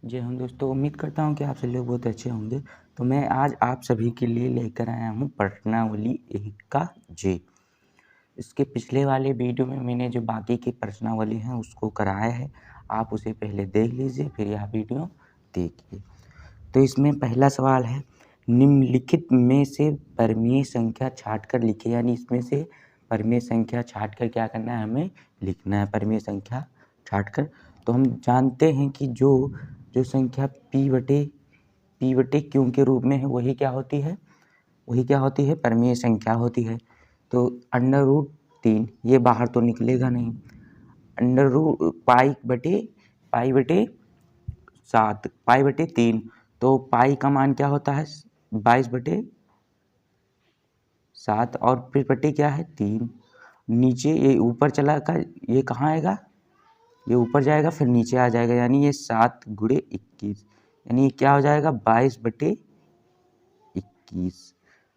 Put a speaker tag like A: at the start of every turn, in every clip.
A: जी हाँ दोस्तों, उम्मीद करता हूँ कि आप सभी लोग बहुत अच्छे होंगे। तो मैं आज आप सभी के लिए लेकर आया हूँ प्रश्नावली 1 का जे। इसके पिछले वाले वीडियो में मैंने जो बाकी की प्रश्नावली हैं उसको कराया है, आप उसे पहले देख लीजिए फिर यह वीडियो देखिए। तो इसमें पहला सवाल है, निम्नलिखित में से परमीय संख्या छाँटकर लिखिए, यानी इसमें से परमीय संख्या छाँटकर क्या करना है, हमें लिखना है परमीय संख्या छाँटकर। तो हम जानते हैं कि जो संख्या p बटे q के रूप में है वही क्या होती है, परमीय संख्या होती है। तो √3 ये बाहर तो निकलेगा नहीं, पाई बटे 3, तो पाई का मान क्या होता है 22/7 और फिर बटे क्या है 3। नीचे ये ऊपर चला कर ये कहाँ आएगा, ये ऊपर जाएगा फिर नीचे आ जाएगा, यानी ये 7 गुणे 21, यानी ये क्या हो जाएगा 22/21।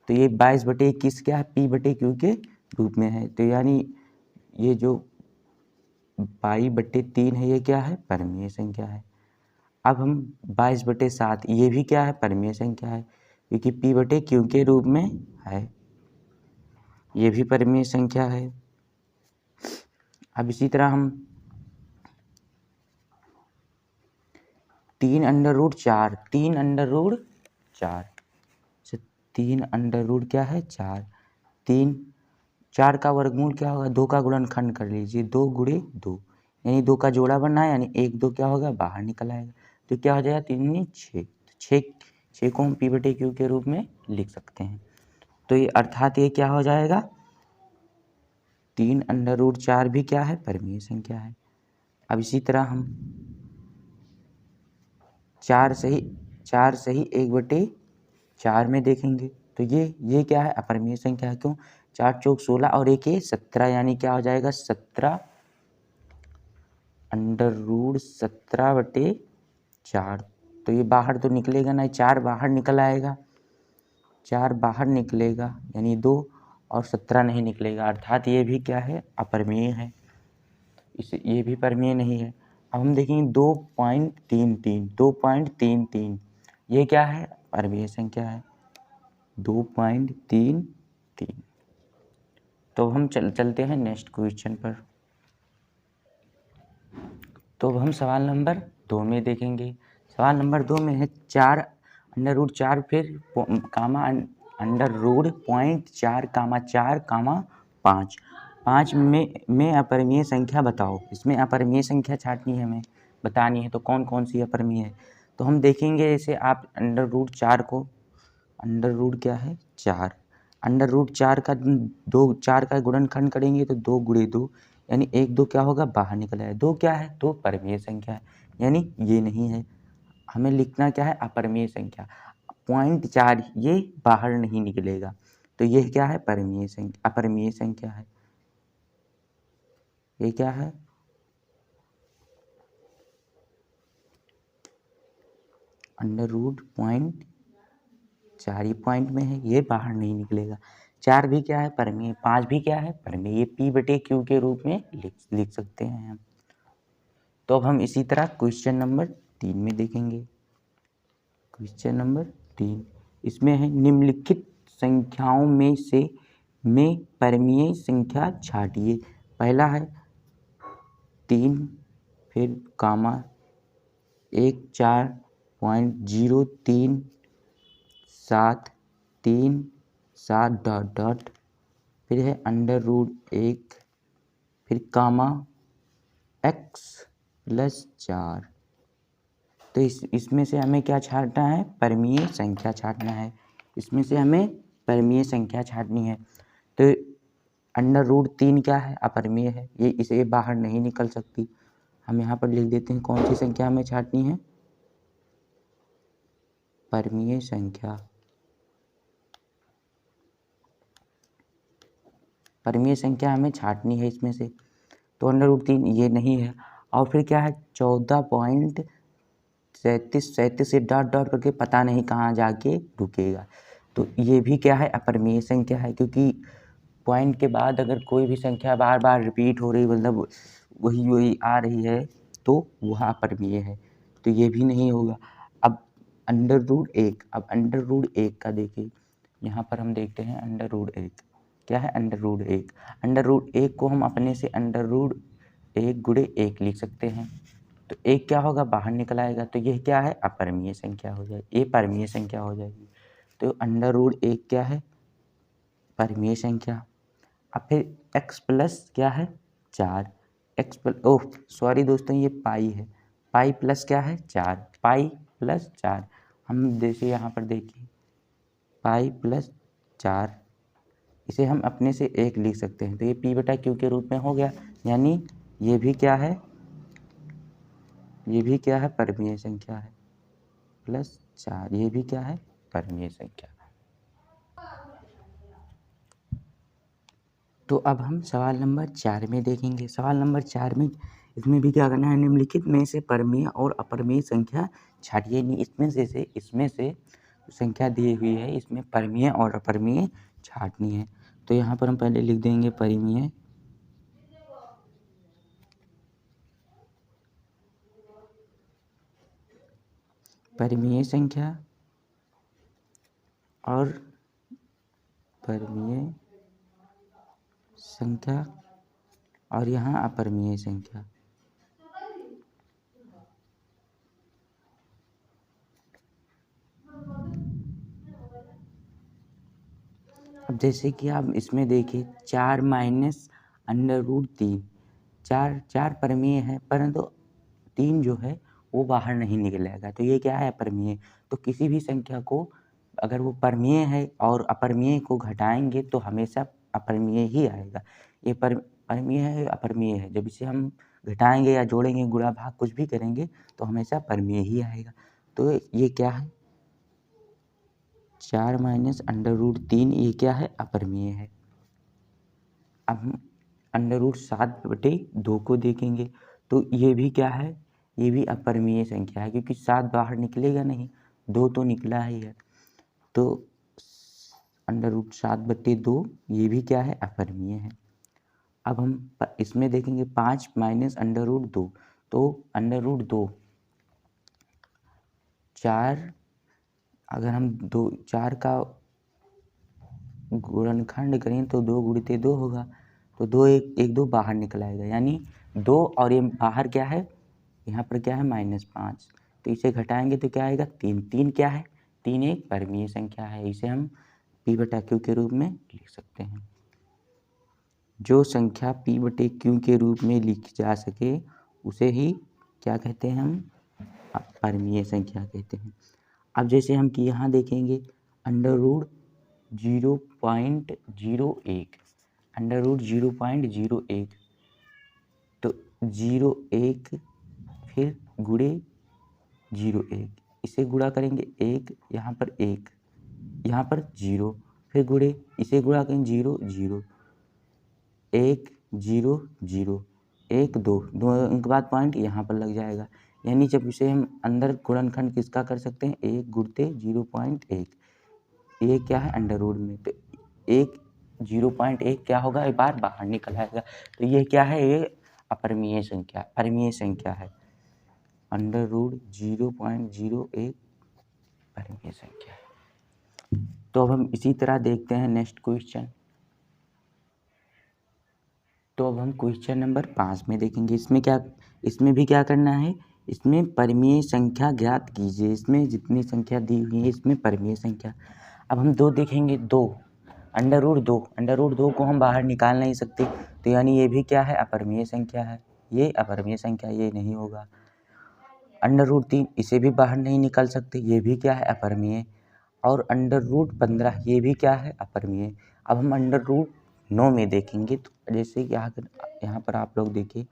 A: तो ये 22/21 क्या है, p बटे q के रूप में है। तो यानी ये जो पाई/3 है ये क्या है, परमीय संख्या है। अब हम 22/7 ये भी क्या है, परमीय संख्या है, क्योंकि p बटे q के रूप में है, ये भी परमीय संख्या है। अब इसी तरह हम 3√4 क्या है 4, 4 का वर्गमूल क्या होगा, 2 का गुणनखंड कर लीजिए, 2 गुणे 2, यानी 2 का जोड़ा बनना है, यानी 1 2 क्या होगा बाहर निकल आएगा। तो क्या हो जाएगा 3 6, 6 को हम p बटे q के रूप में लिख सकते हैं। तो ये अर्थात ये क्या हो जाएगा 3√4 भी क्या है, परमीय संख्या है। अब इसी तरह हम 4 सही 1/4 में देखेंगे, तो ये क्या है, अपरिमेय संख्या है। क्यों, 4 चौक 16 और 1 17, यानी क्या हो जाएगा 17√17/4। तो ये बाहर तो निकलेगा नहीं, 4 बाहर निकल आएगा, 4 बाहर निकलेगा यानी 2 और 17 नहीं निकलेगा, अर्थात ये भी क्या है, अपरिमेय है, इसे ये भी परमीय नहीं है। अब हम देखेंगे 2.33, ये क्या है, परमीय संख्या है 2.33। तो हम चलते हैं नेक्स्ट क्वेश्चन पर। तो हम सवाल नंबर 2 में देखेंगे। सवाल नंबर 2 में है 4√4 फिर कामा √.4, 5 में अपरिमेय संख्या बताओ। इसमें अपरिमेय संख्या छांटनी है, हमें बतानी है, तो कौन कौन सी अपरिमेय है। तो हम देखेंगे जैसे आप √4 को क्या है 4, √4 का 4 का गुणनखंड करेंगे तो 2 गुणे 2, यानी 1 2 क्या होगा बाहर निकल आए, 2 क्या है, 2 परमीय संख्या है, यानी ये नहीं है। हमें लिखना क्या है, अपरिमेय संख्या। 0.4 ये बाहर नहीं निकलेगा, तो ये क्या है, परमीय संख्या, अपरिमेय संख्या है। ये क्या है, √.4, ये पॉइंट में है, ये बाहर नहीं निकलेगा। 4 भी क्या है, परमीय, 5 भी क्या है, परमीय, ये p बटे q के रूप में लिख सकते हैं हम। तो अब हम इसी तरह क्वेश्चन नंबर 3 में देखेंगे। क्वेश्चन नंबर 3, इसमें है निम्नलिखित संख्याओं में से परमीय संख्या छांटिए। पहला है 3 फिर कामा 14.0373 फिर है √1 फिर कामा x+4। तो इसमें से हमें क्या छांटना है, परमीय संख्या छांटना है, इसमें से हमें परमीय संख्या छांटनी है। तो √3 क्या है, अपरिमेय है, ये इसे बाहर नहीं निकल सकती। हम यहाँ पर लिख देते हैं कौन सी संख्या हमें छांटनी है, परमीय संख्या। परमीय संख्या हमें छांटनी है इसमें से, तो √3 ये नहीं है। और फिर क्या है 14.37 से डॉट करके पता नहीं कहाँ जाके रुकेगा, तो ये भी क्या है, अपरिमेय संख्या है, क्योंकि पॉइंट के बाद अगर कोई भी संख्या बार बार रिपीट हो रही, मतलब वही आ रही है, तो वह अपरिमेय है। तो ये भी नहीं होगा। अब √1, अब √1 का देखिए, यहाँ पर हम देखते हैं √1 क्या है, √1। √1 को हम अपने से √1 गुणे 1 लिख सकते हैं, तो 1 क्या होगा, बाहर निकल आएगा, तो यह क्या है, अपरिमेय संख्या हो जाएगी, ये परिमेय संख्या हो जाएगी। तो √1 क्या है, परिमेय संख्या। अब फिर x प्लस क्या है, 4, x प्लस, ओह सॉरी दोस्तों, ये पाई है, पाई प्लस क्या है, 4, पाई प्लस 4। हम जैसे यहाँ पर देखिए पाई प्लस 4, इसे हम अपने से 1 लिख सकते हैं, तो ये p/q के रूप में हो गया। यानी ये भी क्या है, ये भी क्या है, परिमेय संख्या है, प्लस 4, ये भी क्या है, परिमेय संख्या। तो अब हम सवाल नंबर 4 में देखेंगे। सवाल नंबर 4 में इसमें भी क्या करना है, निम्नलिखित में से परिमेय और अपरिमेय संख्या छांटिए। नहीं, इसमें से संख्या दी हुई है, इसमें परिमेय और अपरिमेय छांटनी है। तो यहाँ पर हम पहले लिख देंगे परिमेय, परिमेय संख्या और परिमेय संख्या, और यहाँ अपरिमेय संख्या। अब जैसे कि आप इसमें देखिए 4 माइनस √3, 4 परिमेय है, परंतु 3 जो है वो बाहर नहीं निकलेगा, तो ये क्या है, अपरिमेय। तो किसी भी संख्या को अगर वो परिमेय है और अपरिमेय को घटाएंगे तो हमेशा अपरिमेय ही आएगा। ये परिमेय है, अपरिमेय है, जब इसे हम घटाएंगे या जोड़ेंगे, गुणा भाग कुछ भी करेंगे तो हमेशा परिमेय ही आएगा। तो ये क्या है, 4 माइनस √3, ये क्या है, अपरिमेय है। अब हम √7/2 को देखेंगे, तो ये भी क्या है, ये भी अपरिमेय संख्या है, क्योंकि 7 बाहर निकलेगा नहीं, 2 तो निकला ही है, तो √7/2 ये भी क्या है, अपरिमेय है। अब हम इसमें देखेंगे 5 माइनस √2, तो √2, 4, अगर हम 4 का गुणनखंड करें तो 2 गुणित 2 होगा, तो 2 1 2 बाहर निकल आएगा, यानी 2, और ये बाहर क्या है, यहाँ पर क्या है, -5, तो इसे घटाएंगे तो क्या आएगा, 3, 3 क्या है, 3 एक परिमेय संख्या है, इसे हम p/q के रूप में लिख सकते हैं। जो संख्या p/q के रूप में लिखी जा सके उसे ही क्या कहते हैं, हम परिमेय संख्या कहते हैं। अब जैसे हम कि यहाँ देखेंगे √0.01, √0.01, तो 01 फिर गुणे 01, इसे गुणा करेंगे 1, यहाँ पर 1, यहाँ पर 0, फिर गुणे, इसे गुणा करेंगे 0 0, 1 0 0, 1 2 अंक बाद पॉइंट यहाँ पर लग जाएगा, यानी जब इसे हम अंदर गुणनखंड किसका कर सकते हैं, 1 गुणते 0.1, ये क्या है, अंडर रूट में, तो 1 0.1 क्या होगा, एक बार बाहर निकल आएगा, तो ये क्या है, ये अपरिमेय संख्या, परिमेय संख्या है, √0.01 परिमेय संख्या है। तो अब हम इसी तरह देखते हैं नेक्स्ट क्वेश्चन। तो अब हम क्वेश्चन नंबर 5 में देखेंगे। इसमें भी क्या करना है, इसमें परिमेय संख्या ज्ञात कीजिए। इसमें जितनी संख्या दी हुई है इसमें परिमेय संख्या। अब हम 2 देखेंगे, 2 √2 को हम बाहर निकाल नहीं सकते, तो यानी ये भी क्या है, अपरिमेय संख्या है, ये अपरिमेय संख्या, ये नहीं होगा। √3 इसे भी बाहर नहीं निकाल सकते, ये भी क्या है, अपरिमेय। और √15 ये भी क्या है, अपरिमेय। अब हम √9 में देखेंगे, तो जैसे कि यहाँ पर आप लोग देखिए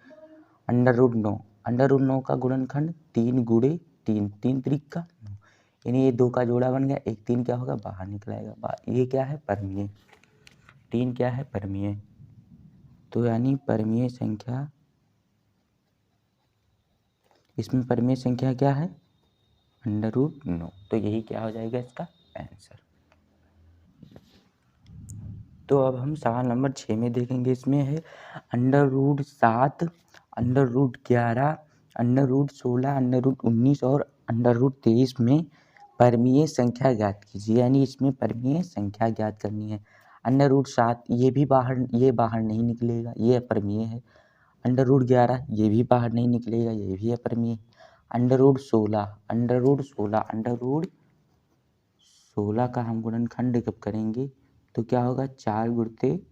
A: √9 का गुणनखंड 3 गुणे 3, 3 त्रिक का 9, यानी ये 2 का जोड़ा बन गया, 1 3 क्या होगा, बाहर निकलाएगा, ये क्या है, परिमेय, 3 क्या है, परिमेय। तो यानी परिमेय संख्या, इसमें परिमेय संख्या क्या है, √9, तो यही क्या हो जाएगा इसका आंसर। तो अब हम सवाल नंबर 6 में देखेंगे। इसमें है √7, √11, √16, √19 और √23 में परमीय संख्या ज्ञात कीजिए, यानी इसमें परमीय संख्या ज्ञात करनी है। √7 ये बाहर नहीं निकलेगा, ये अपरिमेय है। √11 ये भी बाहर नहीं निकलेगा, ये भी अपरिमेय। √16 का हम गुणनखंड जब करेंगे तो क्या होगा, 4 गुणित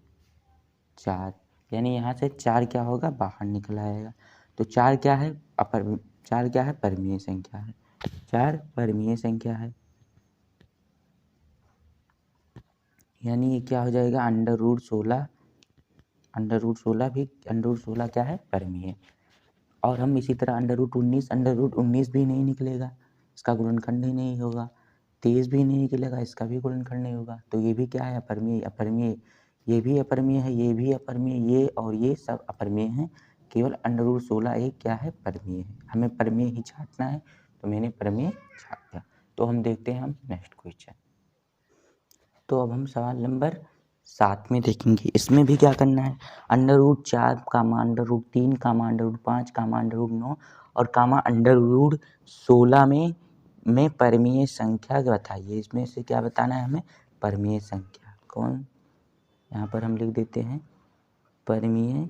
A: 4, यानी यहाँ से 4 क्या होगा, बाहर निकल आएगा। तो 4 क्या है, परमीय संख्या है। 4 परमीय संख्या है, यानी ये क्या हो जाएगा, √16 क्या है, परमीय। और हम इसी तरह √19 भी नहीं निकलेगा, इसका गुणनखंड ही नहीं होगा। 23 भी नहीं निकलेगा, इसका भी गुणनखंड नहीं होगा। तो ये भी क्या है, अपरिमेय। ये भी अपरिमेय है, ये भी अपरिमेय, ये और ये सब अपरिमेय हैं। केवल √16 एक क्या है, परमीय है। हमें परमीय ही छांटना है, तो मैंने परमीय छाट दिया। तो हम देखते हैं हम नेक्स्ट क्वेश्चन। तो अब हम सवाल नंबर 7 में देखेंगे। इसमें भी क्या करना है, √4, √3, √5, √9 और √16 में परमीय संख्या बताइए। इसमें से क्या बताना है हमें, परमीय संख्या। कौन, यहाँ पर हम लिख देते हैं परमीय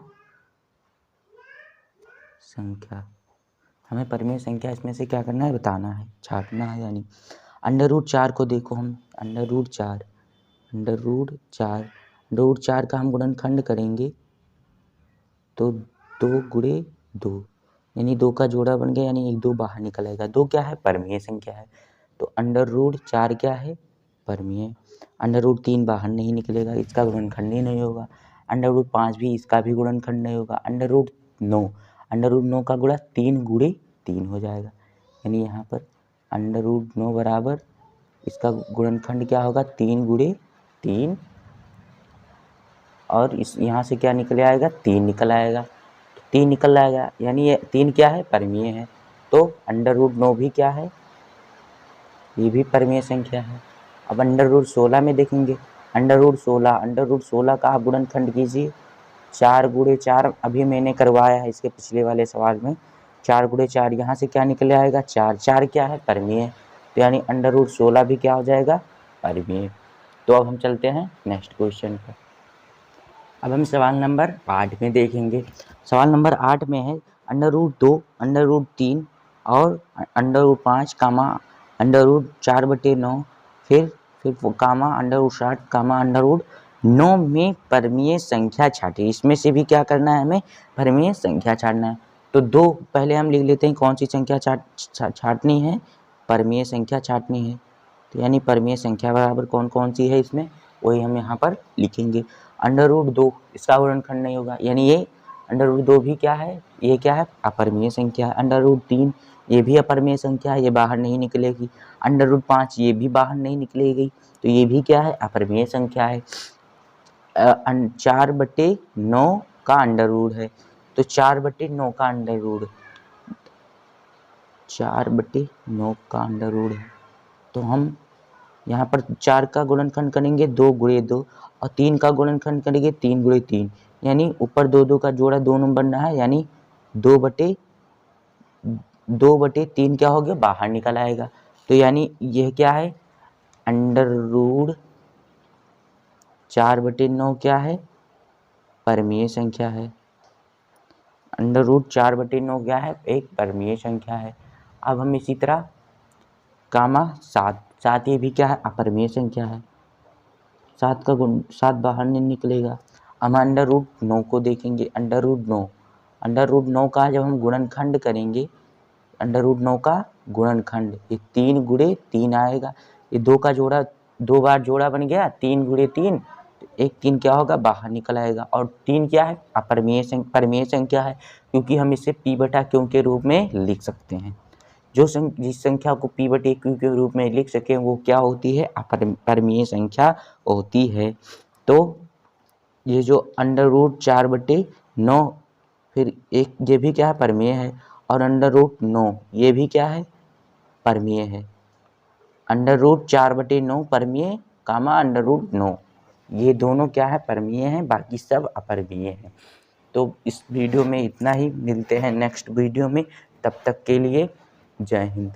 A: संख्या। हमें परमीय संख्या इसमें से क्या करना है, बताना है, छाटना है। यानी √4 को देखो, हम √4 का हम गुणनखंड करेंगे तो 2 गुणे 2, यानी 2 का जोड़ा बन गया, यानी 1 2 बाहर निकल आएगा। 2 क्या है, परमीय संख्या है। तो √4 क्या है, परमीय। √3 बाहर नहीं निकलेगा, इसका गुणनखंड ही नहीं होगा। √5 भी, इसका भी गुणनखंड नहीं होगा। √9 का गुणा 3 गुणे 3 हो जाएगा, यानी यहाँ पर √9 बराबर इसका गुणनखंड क्या होगा, 3 गुणे 3, और इस यहाँ से क्या निकल आएगा, 3 निकल आएगा। 3 निकल आएगा, यानी ये 3 क्या है, परमीय है। तो √9 भी क्या है, ये भी परमीय संख्या है। अब √16 में देखेंगे। √16 का आप गुणनखंड कीजिए। 4 गुणे 4 अभी मैंने करवाया है इसके पिछले वाले सवाल में। 4 गुणे 4, यहाँ से क्या निकल आएगा, 4। 4 क्या है, परमीय। तो यानी √16 भी क्या हो जाएगा, परमीय। तो अब हम चलते हैं नेक्स्ट क्वेश्चन पर। अब हम सवाल नंबर 8 में देखेंगे। सवाल नंबर 8 में है √2, √3 और √5 कामा √4/9, फिर कामा √60 कामा √9 में परमीय संख्या छाटिए। इसमें से भी क्या करना है, हमें परमीय संख्या छाटना है। तो 2 पहले हम लिख लेते हैं, कौन सी संख्या छाटनी है, परमीय संख्या छाटनी है। तो यानी परमीय संख्या बराबर कौन कौन सी है इसमें, वही हम यहाँ पर लिखेंगे। √2 इसका गुणनखंड नहीं होगा, यानी ये √2 भी क्या है, ये क्या है, अपरिमेय संख्या है। √3 ये भी अपरिमेय संख्या है, ये बाहर नहीं निकलेगी। √5 ये भी बाहर नहीं निकलेगी, तो ये भी क्या है, अपरिमेय संख्या है। 4/9 का अंडर है, तो 4/9 का अंडर है। तो हम यहाँ पर 4 का गुणनखंड करेंगे 2 गुणे 2, और 3 का गुणनखंड करेंगे 3 गुणे 3, यानी ऊपर 2 2 का जोड़ा 2 नंबर बन रहा है, यानी 2/3 क्या हो गया, बाहर निकल आएगा। तो यानी यह क्या है, √4/9 क्या है, परमीय संख्या है। √4/9 क्या है, एक परमीय संख्या है। अब हम इसी तरह कामा 7 ये भी क्या है, अपरिमेय संख्या है। 7 बाहर नहीं निकलेगा। हम √9 को देखेंगे। √9 का जब हम गुणनखंड करेंगे, √9 का गुणनखंड, ये 3 गुणे 3 आएगा। ये 2 का जोड़ा 2 बार जोड़ा बन गया, 3 गुणे 3, तो एक 3 क्या होगा, बाहर निकल आएगा। और 3 क्या है, परमीय संख्या है, क्योंकि हम इसे p/q के रूप में लिख सकते हैं। जिस संख्या को p/q के रूप में लिख सके वो क्या होती है, परमीय संख्या होती है। तो ये जो √4/9, फिर एक ये भी क्या है, परमीय है। और √9 ये भी क्या है, परमीय है। √4/9 परमीय कामा √9, ये दोनों क्या है, परमीय हैं, बाकी सब अपरमीय हैं। तो इस वीडियो में इतना ही, मिलते हैं नेक्स्ट वीडियो में। तब तक के लिए जय हिंद।